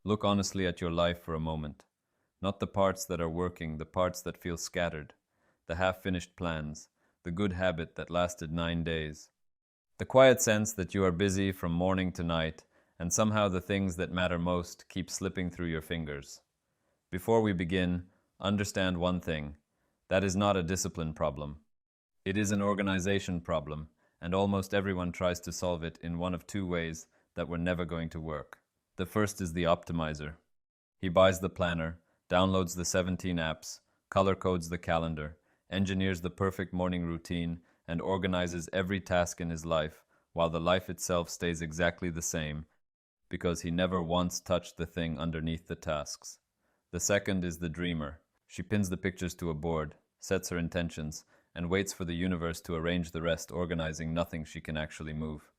Look honestly at your life for a moment. Not the parts that are working, the parts that feel scattered, the half-finished plans, the good habit that lasted 9 days. The quiet sense that you are busy from morning to night, and somehow the things that matter most keep slipping through your fingers. Before we begin, understand one thing. That is not a discipline problem. It is an organization problem, and almost everyone tries to solve it in one of two ways that were never going to work. The first is the optimizer. He buys the planner, downloads the 17 apps, color codes the calendar, engineers the perfect morning routine, and organizes every task in his life, while the life itself stays exactly the same, because he never once touched the thing underneath the tasks. The second is the dreamer. She pins the pictures to a board, sets her intentions, and waits for the universe to arrange the rest, organizing nothing she can actually move.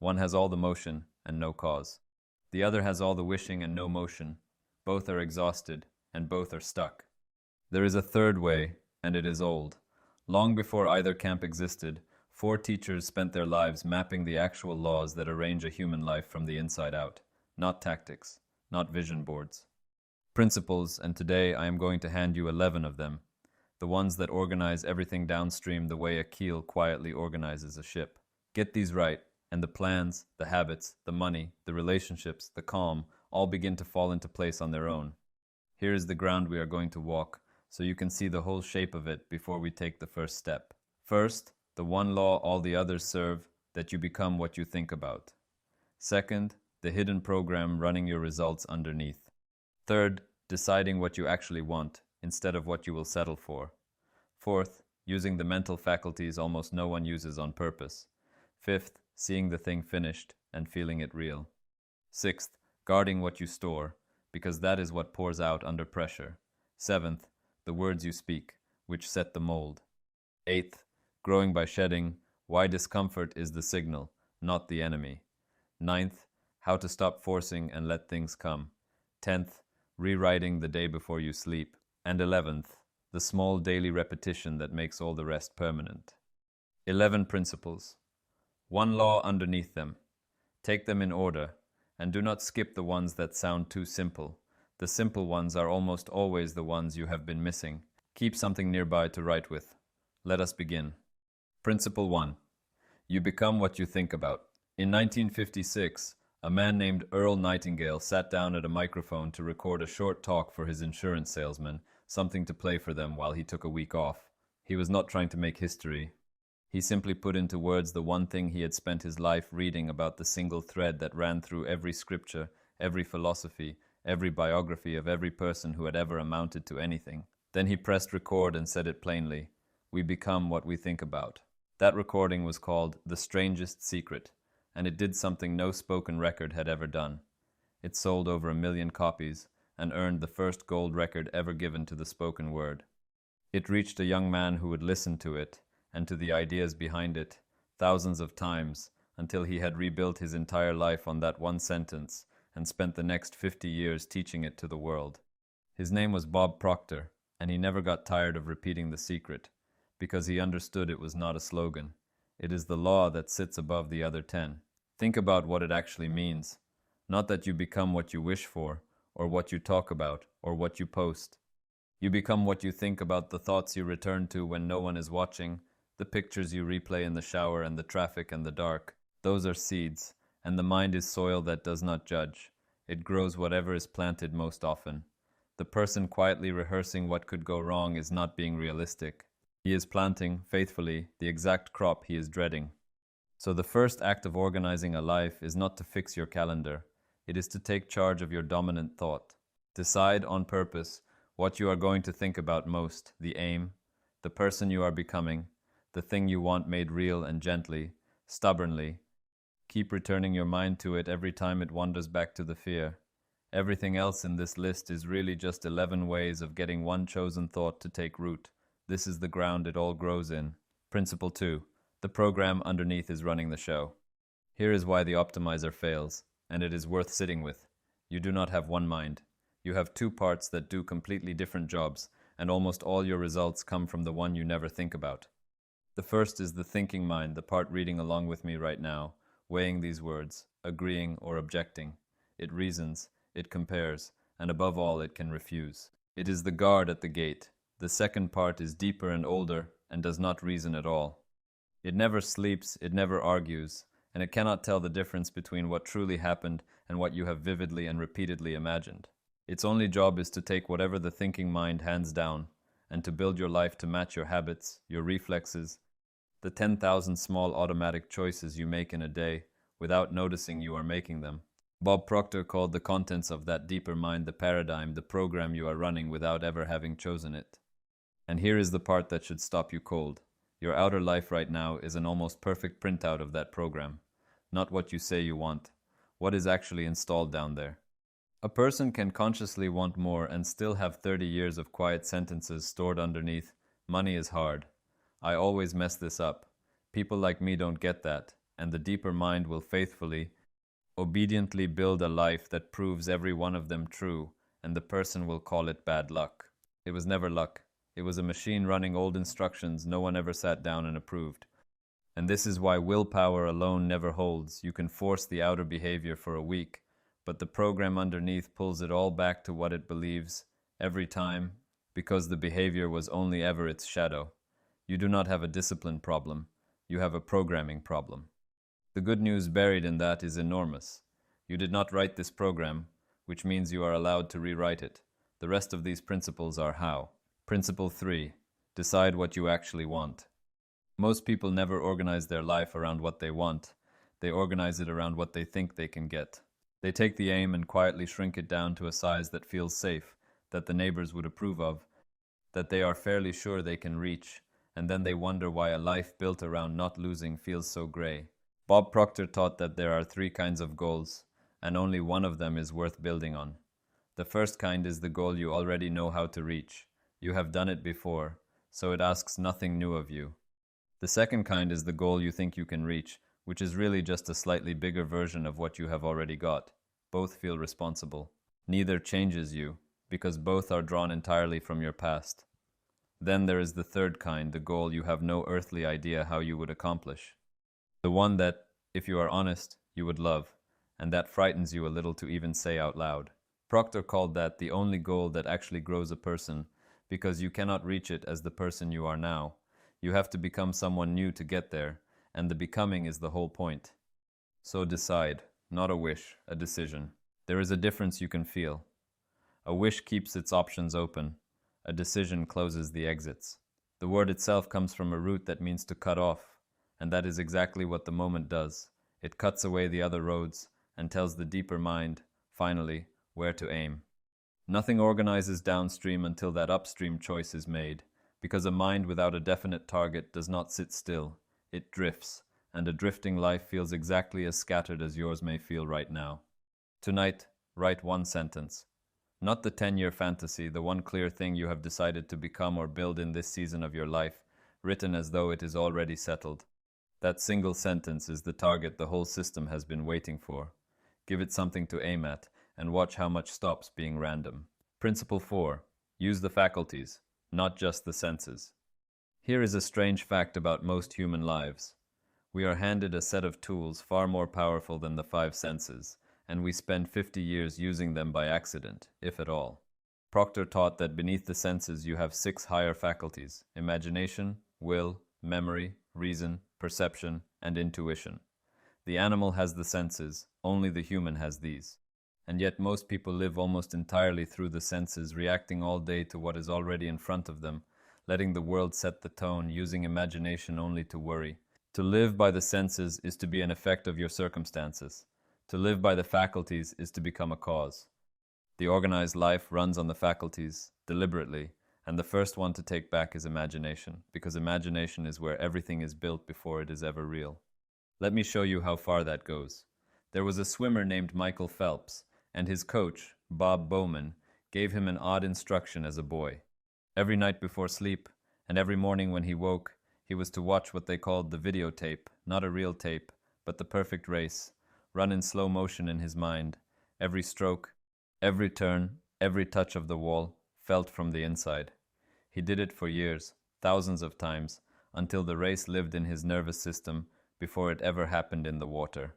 One has all the motion and no cause. The other has all the wishing and no motion. Both are exhausted, and both are stuck. There is a third way, and it is old. Long before either camp existed, 4 teachers spent their lives mapping the actual laws that arrange a human life from the inside out. Not tactics, not vision boards. Principles, and today I am going to hand you 11 of them. The ones that organize everything downstream the way a keel quietly organizes a ship. Get these right, and the plans, the habits, the money, the relationships, the calm, all begin to fall into place on their own. Here is the ground we are going to walk, so you can see the whole shape of it before we take the first step. First, the one law all the others serve, that you become what you think about. Second, the hidden program running your results underneath. Third, deciding what you actually want, instead of what you will settle for. Fourth, using the mental faculties almost no one uses on purpose. Fifth, seeing the thing finished and feeling it real. Sixth, guarding what you store, because that is what pours out under pressure. Seventh, the words you speak, which set the mold. Eighth, growing by shedding, why discomfort is the signal, not the enemy. Ninth, how to stop forcing and let things come. 10th, rewriting the day before you sleep. And 11th, the small daily repetition that makes all the rest permanent. 11 principles. One law underneath them. Take them in order, and do not skip the ones that sound too simple. The simple ones are almost always the ones you have been missing. Keep something nearby to write with. Let us begin. Principle 1. You become what you think about. In 1956, a man named Earl Nightingale sat down at a microphone to record a short talk for his insurance salesman, something to play for them while he took a week off. He was not trying to make history. He simply put into words the one thing he had spent his life reading about, the single thread that ran through every scripture, every philosophy, every biography of every person who had ever amounted to anything. Then he pressed record and said it plainly. We become what we think about. That recording was called The Strangest Secret, and it did something no spoken record had ever done. It sold over 1 million copies and earned the first gold record ever given to the spoken word. It reached a young man who would listen to it and to the ideas behind it thousands of times until he had rebuilt his entire life on that one sentence and spent the next 50 years teaching it to the world. His name was Bob Proctor, and he never got tired of repeating the secret, because he understood it was not a slogan. It is the law that sits above the other 10. Think about what it actually means. Not that you become what you wish for, or what you talk about, or what you post. You become what you think about, the thoughts you return to when no one is watching, the pictures you replay in the shower and the traffic and the dark. Those are seeds, and the mind is soil that does not judge. It grows whatever is planted most often. The person quietly rehearsing what could go wrong is not being realistic. He is planting, faithfully, the exact crop he is dreading. So the first act of organizing a life is not to fix your calendar. It is to take charge of your dominant thought. Decide on purpose what you are going to think about most, the aim, the person you are becoming, the thing you want made real and gently, stubbornly. Keep returning your mind to it every time it wanders back to the fear. Everything else in this list is really just 11 ways of getting one chosen thought to take root. This is the ground it all grows in. Principle 2. The program underneath is running the show. Here is why the optimizer fails, and it is worth sitting with. You do not have one mind. You have two parts that do completely different jobs, and almost all your results come from the one you never think about. The first is the thinking mind, the part reading along with me right now, weighing these words, agreeing or objecting. It reasons. it compares, and above all, it can refuse. It is the guard at the gate. The second part is deeper and older and does not reason at all. It never sleeps, it never argues, and it cannot tell the difference between what truly happened and what you have vividly and repeatedly imagined. Its only job is to take whatever the thinking mind hands down and to build your life to match your habits, your reflexes, the 10,000 small automatic choices you make in a day without noticing you are making them. Bob Proctor called the contents of that deeper mind the paradigm, the program you are running without ever having chosen it. And here is the part that should stop you cold. Your outer life right now is an almost perfect printout of that program. Not what you say you want, what is actually installed down there. A person can consciously want more and still have 30 years of quiet sentences stored underneath, money is hard. I always mess this up. People like me don't get that, and the deeper mind will faithfully, obediently build a life that proves every one of them true, and the person will call it bad luck. It was never luck. It was a machine running old instructions no one ever sat down and approved. And this is why willpower alone never holds. You can force the outer behavior for a week, but the program underneath pulls it all back to what it believes every time, because the behavior was only ever its shadow. You do not have a discipline problem. You have a programming problem. The good news buried in that is enormous. You did not write this program, which means you are allowed to rewrite it. The rest of these principles are how. Principle 3. Decide what you actually want. Most people never organize their life around what they want. They organize it around what they think they can get. They take the aim and quietly shrink it down to a size that feels safe, that the neighbors would approve of, that they are fairly sure they can reach, and then they wonder why a life built around not losing feels so gray. Bob Proctor taught that there are 3 kinds of goals, and only one of them is worth building on. The first kind is the goal you already know how to reach. You have done it before, so it asks nothing new of you. The second kind is the goal you think you can reach, which is really just a slightly bigger version of what you have already got. Both feel responsible. Neither changes you, because both are drawn entirely from your past. Then there is the third kind, the goal you have no earthly idea how you would accomplish. The one that, if you are honest, you would love, and that frightens you a little to even say out loud. Proctor called that the only goal that actually grows a person, because you cannot reach it as the person you are now. You have to become someone new to get there, and the becoming is the whole point. So decide, not a wish, a decision. There is a difference you can feel. A wish keeps its options open. A decision closes the exits. The word itself comes from a root that means to cut off, and that is exactly what the moment does. It cuts away the other roads and tells the deeper mind, finally, where to aim. Nothing organizes downstream until that upstream choice is made, because a mind without a definite target does not sit still. It drifts, and a drifting life feels exactly as scattered as yours may feel right now. Tonight, write one sentence. Not the 10-year fantasy, the one clear thing you have decided to become or build in this season of your life, written as though it is already settled. That single sentence is the target the whole system has been waiting for. Give it something to aim at, and watch how much stops being random. Principle 4. Use the faculties, not just the senses. Here is a strange fact about most human lives. We are handed a set of tools far more powerful than the 5 senses, and we spend 50 years using them by accident, if at all. Proctor taught that beneath the senses you have 6 higher faculties: imagination, will, memory, reason, perception, and intuition. The animal has the senses, only the human has these. And yet most people live almost entirely through the senses, reacting all day to what is already in front of them, letting the world set the tone, using imagination only to worry. To live by the senses is to be an effect of your circumstances. To live by the faculties is to become a cause. The organized life runs on the faculties, deliberately, and the first one to take back is imagination, because imagination is where everything is built before it is ever real. Let me show you how far that goes. There was a swimmer named Michael Phelps, and his coach, Bob Bowman, gave him an odd instruction as a boy. Every night before sleep, and every morning when he woke, he was to watch what they called the videotape, not a real tape, but the perfect race, run in slow motion in his mind. Every stroke, every turn, every touch of the wall, felt from the inside. He did it for years, thousands of times, until the race lived in his nervous system before it ever happened in the water.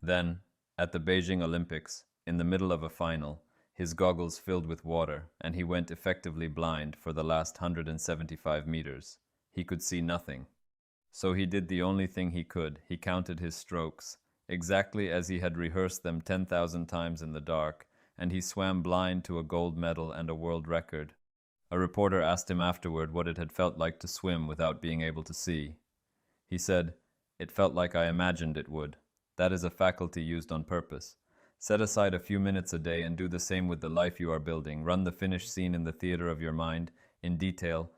Then, at the Beijing Olympics, in the middle of a final, his goggles filled with water, and he went effectively blind for the last 175 meters. He could see nothing. So he did the only thing he could. He counted his strokes, exactly as he had rehearsed them 10,000 times in the dark, and he swam blind to a gold medal and a world record. A reporter asked him afterward what it had felt like to swim without being able to see. He said, "It felt like I imagined it would." That is a faculty used on purpose. Set aside a few minutes a day and do the same with the life you are building. Run the finished scene in the theater of your mind, in detail,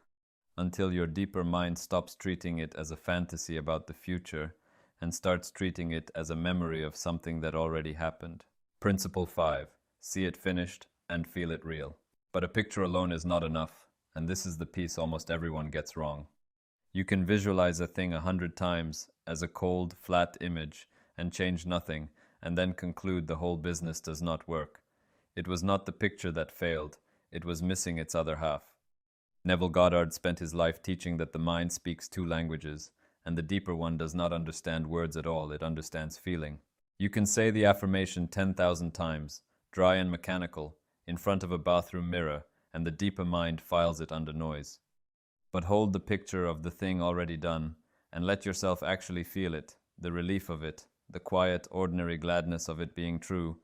until your deeper mind stops treating it as a fantasy about the future and starts treating it as a memory of something that already happened. Principle 5. See it finished and feel it real. But a picture alone is not enough, and this is the piece almost everyone gets wrong. You can visualize a thing 100 times as a cold, flat image and change nothing, and then conclude the whole business does not work. It was not the picture that failed, it was missing its other half. Neville Goddard spent his life teaching that the mind speaks two languages, and the deeper one does not understand words at all, it understands feeling. You can say the affirmation 10,000 times, dry and mechanical, in front of a bathroom mirror, and the deeper mind files it under noise. But hold the picture of the thing already done, and let yourself actually feel it, the relief of it, the quiet, ordinary gladness of it being true,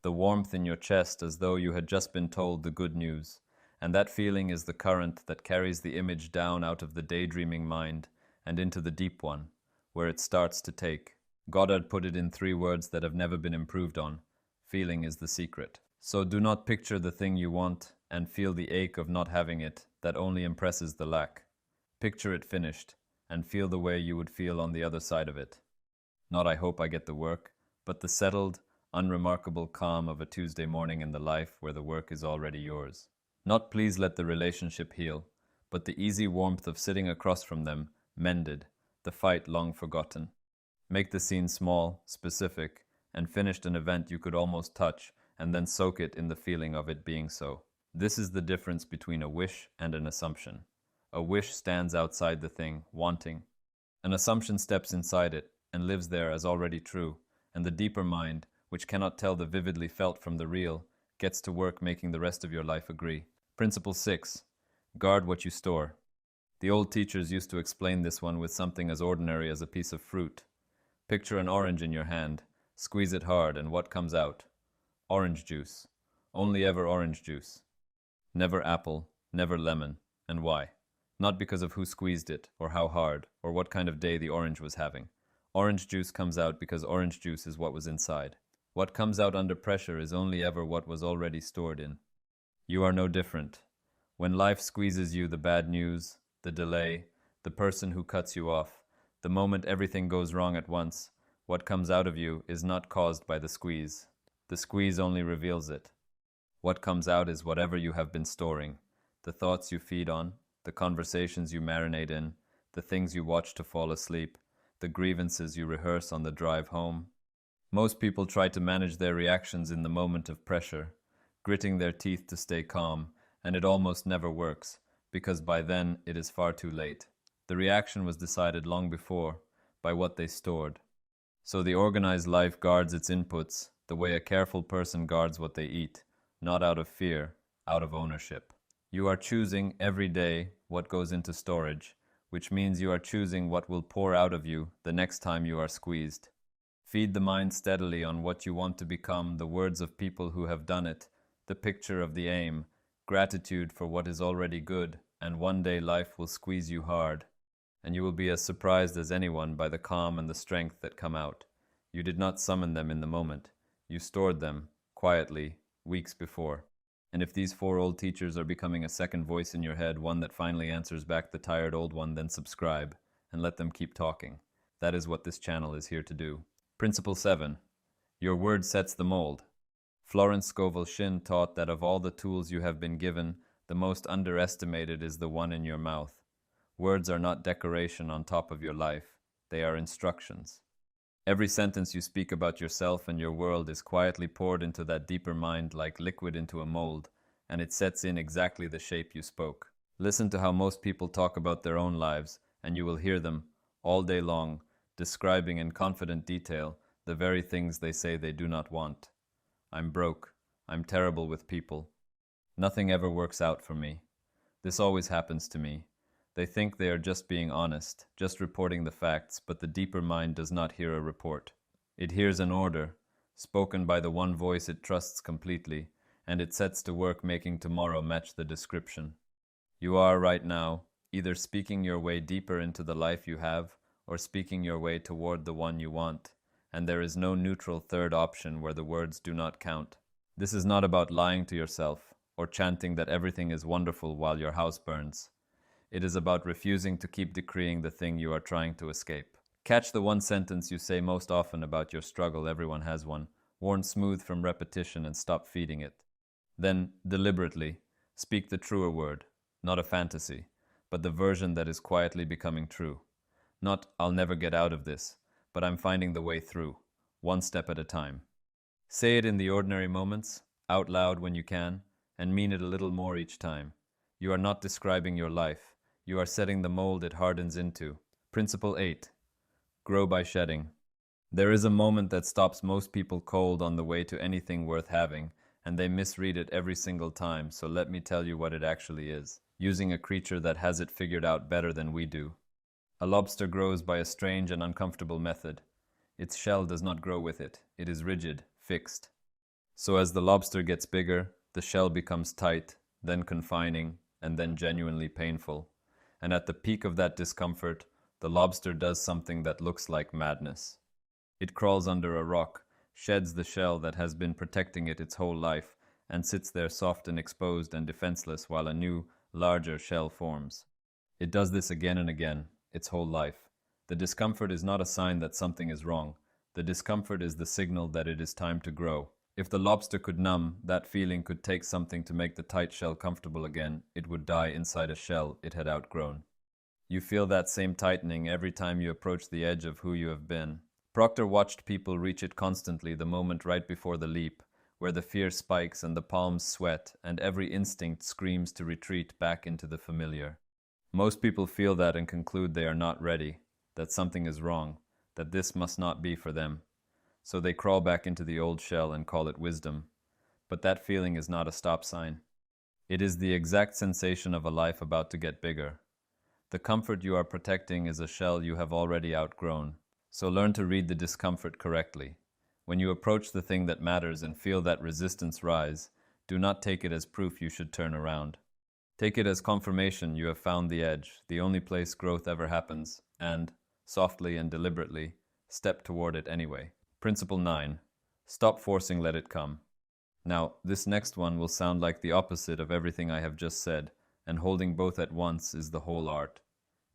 the warmth in your chest as though you had just been told the good news. And that feeling is the current that carries the image down out of the daydreaming mind and into the deep one, where it starts to take. Goddard put it in 3 words that have never been improved on. Feeling is the secret. So do not picture the thing you want and feel the ache of not having it that only impresses the lack. Picture it finished and feel the way you would feel on the other side of it. Not "I hope I get the work," but the settled, unremarkable calm of a Tuesday morning in the life where the work is already yours. Not "please let the relationship heal," but the easy warmth of sitting across from them, mended, the fight long forgotten. Make the scene small, specific, and finished an event you could almost touch, and then soak it in the feeling of it being so. This is the difference between a wish and an assumption. A wish stands outside the thing, wanting. An assumption steps inside it, and lives there as already true, and the deeper mind, which cannot tell the vividly felt from the real, gets to work making the rest of your life agree. Principle 6. Guard what you store. The old teachers used to explain this one with something as ordinary as a piece of fruit. Picture an orange in your hand, squeeze it hard, and what comes out? Orange juice. Only ever orange juice. Never apple, never lemon. And why? Not because of who squeezed it, or how hard, or what kind of day the orange was having. Orange juice comes out because orange juice is what was inside. What comes out under pressure is only ever what was already stored in. You are no different. When life squeezes you, the bad news, the delay, the person who cuts you off, the moment everything goes wrong at once, what comes out of you is not caused by the squeeze. The squeeze only reveals it. What comes out is whatever you have been storing, the thoughts you feed on, the conversations you marinate in, the things you watch to fall asleep, the grievances you rehearse on the drive home. Most people try to manage their reactions in the moment of pressure, gritting their teeth to stay calm, and it almost never works, because by then it is far too late. The reaction was decided long before, by what they stored. So the organized life guards its inputs the way a careful person guards what they eat, not out of fear, out of ownership. You are choosing every day what goes into storage, which means you are choosing what will pour out of you the next time you are squeezed. Feed the mind steadily on what you want to become, the words of people who have done it, the picture of the aim, gratitude for what is already good, and one day life will squeeze you hard, and you will be as surprised as anyone by the calm and the strength that come out. You did not summon them in the moment. You stored them, quietly, weeks before. And if these 4 old teachers are becoming a second voice in your head, one that finally answers back the tired old one, then subscribe, and let them keep talking. That is what this channel is here to do. Principle 7. Your word sets the mold. Florence Scovel Shinn taught that of all the tools you have been given, the most underestimated is the one in your mouth. Words are not decoration on top of your life. They are instructions. Every sentence you speak about yourself and your world is quietly poured into that deeper mind like liquid into a mold, and it sets in exactly the shape you spoke. Listen to how most people talk about their own lives, and you will hear them, all day long, describing in confident detail the very things they say they do not want. I'm broke. I'm terrible with people. Nothing ever works out for me. This always happens to me. They think they are just being honest, just reporting the facts, but the deeper mind does not hear a report. It hears an order, spoken by the one voice it trusts completely, and it sets to work making tomorrow match the description. You are, right now, either speaking your way deeper into the life you have, or speaking your way toward the one you want, and there is no neutral third option where the words do not count. This is not about lying to yourself, or chanting that everything is wonderful while your house burns. It is about refusing to keep decreeing the thing you are trying to escape. Catch the one sentence you say most often about your struggle, everyone has one, worn smooth from repetition, and stop feeding it. Then, deliberately, speak the truer word, not a fantasy, but the version that is quietly becoming true. Not, I'll never get out of this, but I'm finding the way through, one step at a time. Say it in the ordinary moments, out loud when you can, and mean it a little more each time. You are not describing your life. You are setting the mold it hardens into. Principle 8. Grow by shedding. There is a moment that stops most people cold on the way to anything worth having, and they misread it every single time, so let me tell you what it actually is, using a creature that has it figured out better than we do. A lobster grows by a strange and uncomfortable method. Its shell does not grow with it. It is rigid, fixed. So as the lobster gets bigger, the shell becomes tight, then confining, and then genuinely painful. And at the peak of that discomfort, the lobster does something that looks like madness. It crawls under a rock, sheds the shell that has been protecting it its whole life, and sits there soft and exposed and defenseless while a new, larger shell forms. It does this again and again, its whole life. The discomfort is not a sign that something is wrong. The discomfort is the signal that it is time to grow. If the lobster could numb, that feeling could take something to make the tight shell comfortable again, it would die inside a shell it had outgrown. You feel that same tightening every time you approach the edge of who you have been. Proctor watched people reach it constantly the moment right before the leap, where the fear spikes and the palms sweat and every instinct screams to retreat back into the familiar. Most people feel that and conclude they are not ready, that something is wrong, that this must not be for them. So they crawl back into the old shell and call it wisdom. But that feeling is not a stop sign. It is the exact sensation of a life about to get bigger. The comfort you are protecting is a shell you have already outgrown. So learn to read the discomfort correctly. When you approach the thing that matters and feel that resistance rise, do not take it as proof you should turn around. Take it as confirmation you have found the edge, the only place growth ever happens, and, softly and deliberately, step toward it anyway. Principle 9. Stop forcing, let it come. Now, this next one will sound like the opposite of everything I have just said, and holding both at once is the whole art.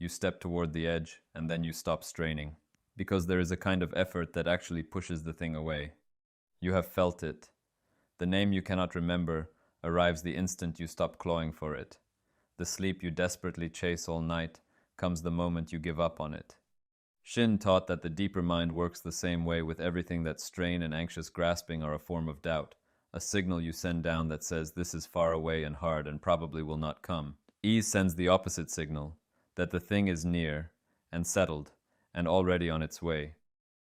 You step toward the edge, and then you stop straining, because there is a kind of effort that actually pushes the thing away. You have felt it. The name you cannot remember arrives the instant you stop clawing for it. The sleep you desperately chase all night comes the moment you give up on it. Shin taught that the deeper mind works the same way with everything that strain and anxious grasping are a form of doubt, a signal you send down that says this is far away and hard and probably will not come. Ease sends the opposite signal, that the thing is near and settled and already on its way.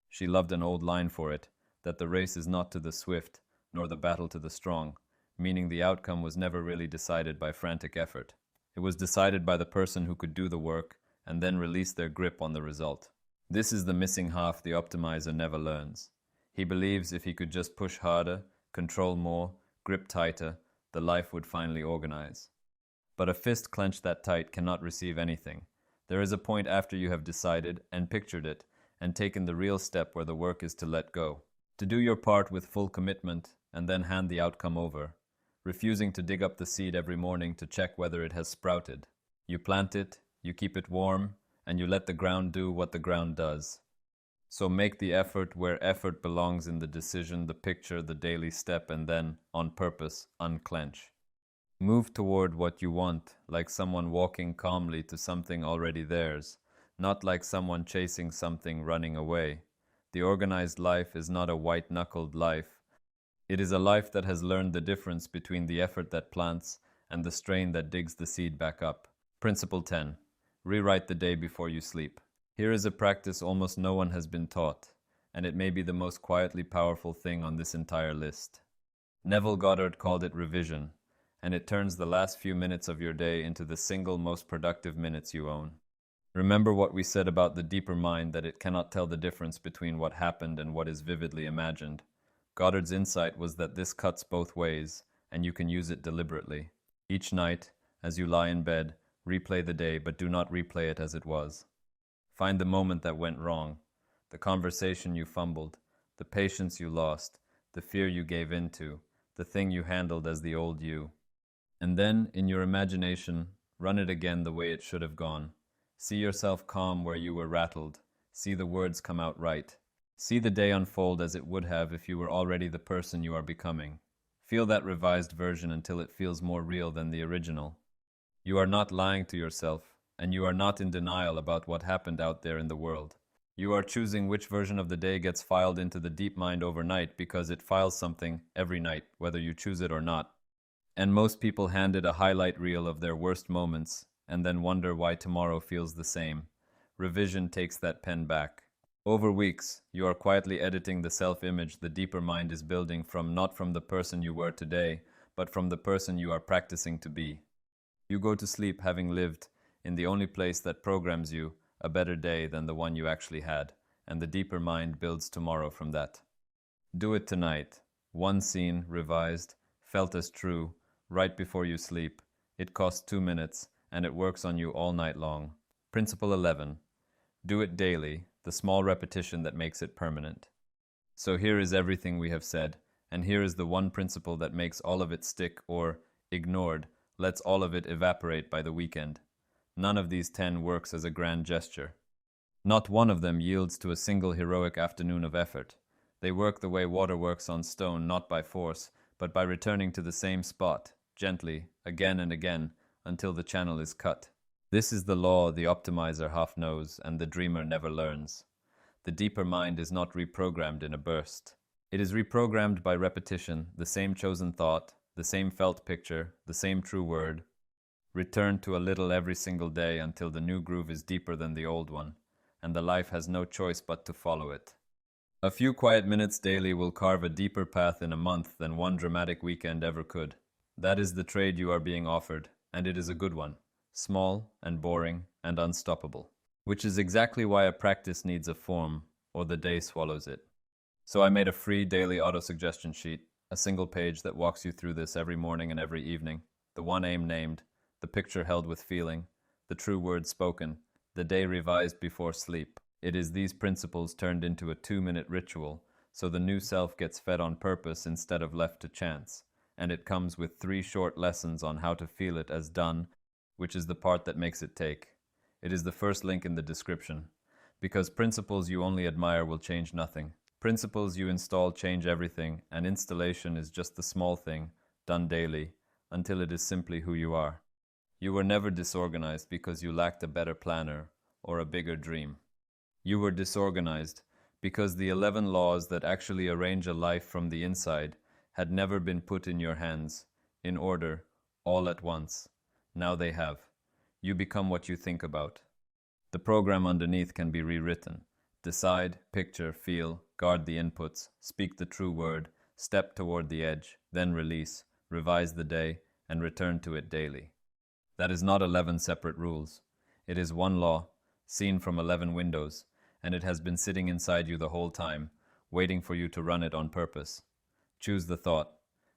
She loved an old line for it, that the race is not to the swift, nor the battle to the strong, meaning the outcome was never really decided by frantic effort. It was decided by the person who could do the work and then release their grip on the result. This is the missing half the optimizer never learns. He believes if he could just push harder, control more, grip tighter, the life would finally organize. But a fist clenched that tight cannot receive anything. There is a point after you have decided and pictured it and taken the real step where the work is to let go. To do your part with full commitment and then hand the outcome over, refusing to dig up the seed every morning to check whether it has sprouted. You plant it, you keep it warm, and you let the ground do what the ground does. So make the effort where effort belongs in the decision, the picture, the daily step, and then, on purpose, unclench. Move toward what you want, like someone walking calmly to something already theirs, not like someone chasing something running away. The organized life is not a white-knuckled life. It is a life that has learned the difference between the effort that plants and the strain that digs the seed back up. Principle 10. Rewrite the day before you sleep. Here is a practice almost no one has been taught, and it may be the most quietly powerful thing on this entire list. Neville Goddard called it revision, and it turns the last few minutes of your day into the single most productive minutes you own. Remember what we said about the deeper mind, that it cannot tell the difference between what happened and what is vividly imagined. Goddard's insight was that this cuts both ways, and you can use it deliberately. Each night, as you lie in bed, replay the day, but do not replay it as it was. Find the moment that went wrong, the conversation you fumbled, the patience you lost, the fear you gave into, the thing you handled as the old you. And then, in your imagination, run it again the way it should have gone. See yourself calm where you were rattled. See the words come out right. See the day unfold as it would have if you were already the person you are becoming. Feel that revised version until it feels more real than the original. You are not lying to yourself, and you are not in denial about what happened out there in the world. You are choosing which version of the day gets filed into the deep mind overnight, because it files something every night, whether you choose it or not. And most people hand it a highlight reel of their worst moments, and then wonder why tomorrow feels the same. Revision takes that pen back. Over weeks, you are quietly editing the self-image the deeper mind is building from, not from the person you were today, but from the person you are practicing to be. You go to sleep having lived, in the only place that programs you, a better day than the one you actually had, and the deeper mind builds tomorrow from that. Do it tonight. One scene, revised, felt as true, right before you sleep. It costs 2 minutes, and it works on you all night long. Principle 11. Do it daily, the small repetition that makes it permanent. So here is everything we have said, and here is the one principle that makes all of it stick, or, ignored, lets all of it evaporate by the weekend. None of these 10 works as a grand gesture. Not one of them yields to a single heroic afternoon of effort. They work the way water works on stone, not by force, but by returning to the same spot, gently, again and again, until the channel is cut. This is the law the optimizer half knows and the dreamer never learns. The deeper mind is not reprogrammed in a burst. It is reprogrammed by repetition, the same chosen thought, the same felt picture, the same true word. Return to a little every single day until the new groove is deeper than the old one, and the life has no choice but to follow it. A few quiet minutes daily will carve a deeper path in a month than one dramatic weekend ever could. That is the trade you are being offered, and it is a good one. Small and boring and unstoppable. Which is exactly why a practice needs a form, or the day swallows it. So I made a free daily auto-suggestion sheet, a single page that walks you through this every morning and every evening. The one aim named, the picture held with feeling, the true words spoken, the day revised before sleep. It is these principles turned into a 2-minute ritual, so the new self gets fed on purpose instead of left to chance. And it comes with 3 short lessons on how to feel it as done, which is the part that makes it take. It is the first link in the description. Because principles you only admire will change nothing. Principles you install change everything, and installation is just the small thing, done daily, until it is simply who you are. You were never disorganized because you lacked a better planner or a bigger dream. You were disorganized because the 11 laws that actually arrange a life from the inside had never been put in your hands, in order, all at once. Now they have. You become what you think about. The program underneath can be rewritten. Decide, picture, feel, guard the inputs, speak the true word, step toward the edge, then release, revise the day, and return to it daily. That is not 11 separate rules. It is one law, seen from 11 windows, and it has been sitting inside you the whole time, waiting for you to run it on purpose. Choose the thought,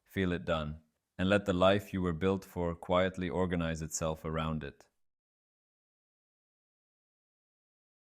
feel it done, and let the life you were built for quietly organize itself around it.